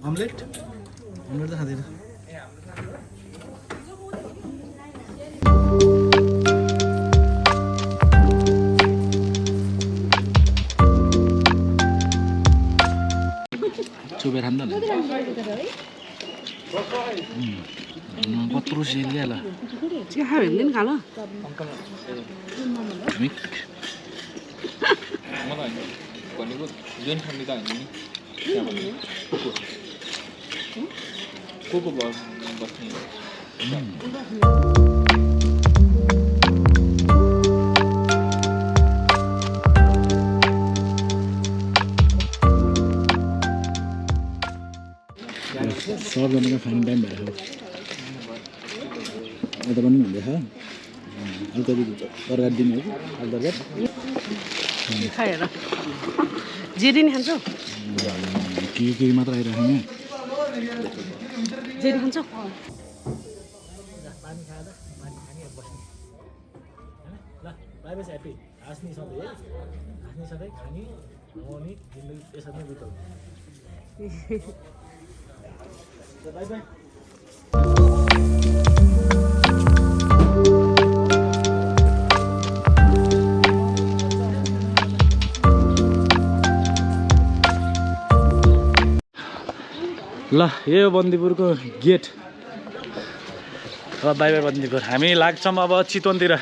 Omelette? Omelette त खाँदैन। चुबेर खाँदा नि कत्रो सेल्यो ल चिया खायो भने नि खालो मलाई भनेको जुन ठन्डी त हैन नि कोको बस्ने सबजनाको खाने टाइम भएर यता पनि भन्दैछ अलिकति तरकारी दिने हो कि आलु तरकारी खाएर जे दिन खान्छौ के मात्र आइरहेको यहाँ जे दिन खान्छौ पानी खाँदा पानी खाने बस्ने हैन ल बाइबस ह्यापी हाँस्ने सधैँ खाने नुहाउने जिन्दगी यसरी नै बिताउने बाई बाई ल यो बन्दीपुरको गेट अब बाई बाई बन्दीपुर हामी लाग्छौँ अब चितवनतिर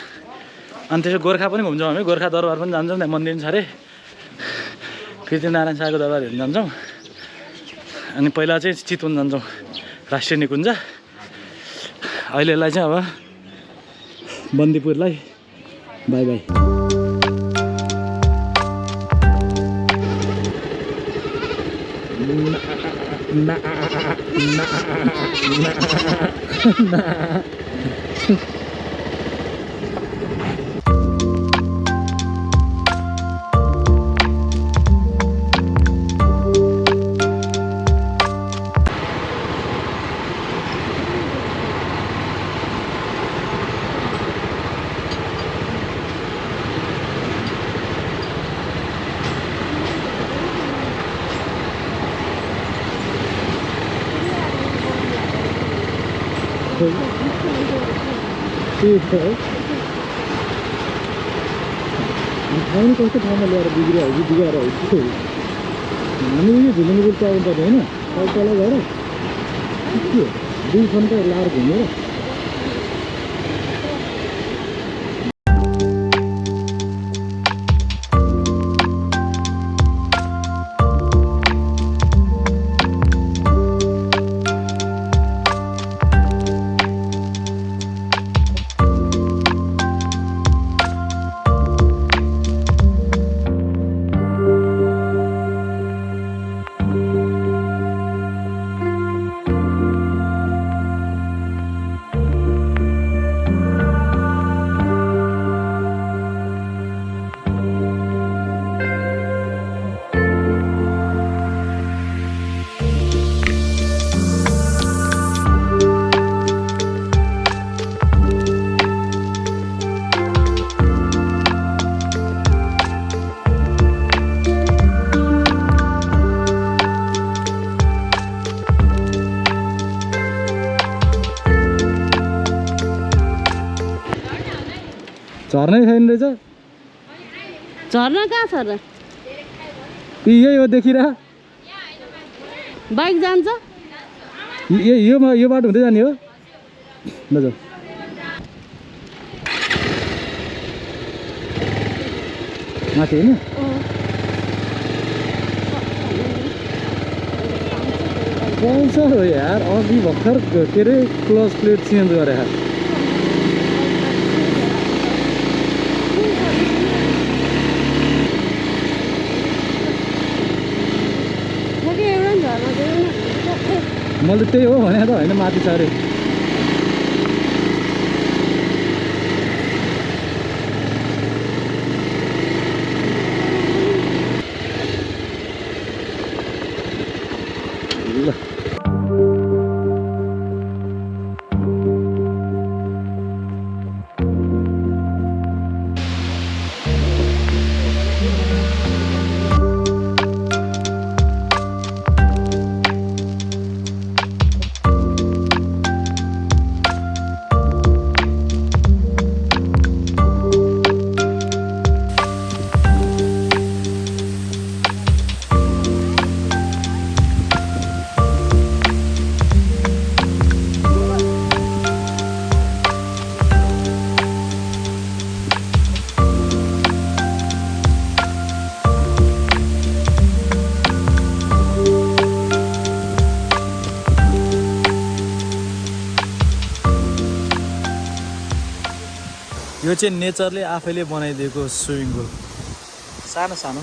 अनि त्यसो गोर्खा पनि घुम्छौँ हामी गोर्खा दरबार पनि जान्छौँ त्यहाँ मन्दिर छ अरे पृथ्वीनारायण शाहको दरबार हेर्न जान्छौँ अनि पहिला चाहिँ चितवन जान्छौँ राष्ट्रिय निकुञ्ज अहिलेलाई चाहिँ अब बन्दीपुरलाई बाई बाई ठाउँ कस्तो ठाउँमा ल्याएर बिग्रियो बिगाएर हो कि हामी उयो झुलुङको पाउनु पर्ने होइन तल गएर के दुई खन्ड लाएर घुमेर झर्नै छैन रहेछ झर्ना कहाँ छ र यही हो देखिरह बाइक जान्छ यो बाटो हुँदै जाने हो ल जाऊ माथि होइन पाउँछ हो यार अघि भर्खर के अरे क्लच प्लेट चेन्ज गरे मैले त्यही हो भने त होइन माथि छ अरे यो चाहिँ नेचरले आफैले बनाइदिएको स्विमिङ पुल सानो सानो